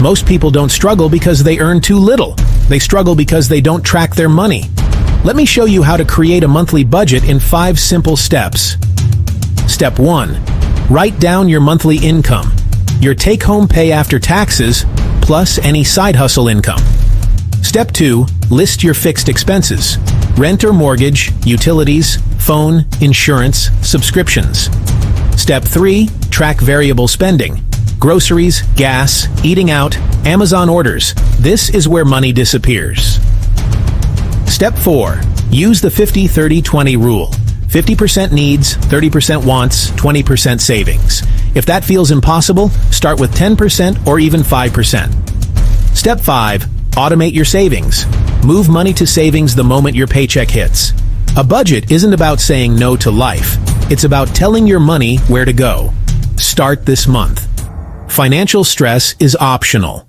Most people don't struggle because they earn too little. They struggle because they don't track their money. Let me show you how to create a monthly budget in 5 simple steps. Step 1. Write down your monthly income, your take-home pay after taxes, plus any side hustle income. Step 2. List your fixed expenses: rent or mortgage, utilities, phone, insurance, subscriptions. Step 3. Track variable spending: groceries, gas, eating out, Amazon orders. This is where money disappears. Step 4. Use the 50-30-20 rule. 50% needs, 30% wants, 20% savings. If that feels impossible, start with 10% or even 5%. Step 5. Automate your savings. Move money to savings the moment your paycheck hits. A budget isn't about saying no to life. It's about telling your money where to go. Start this month. Financial stress is optional.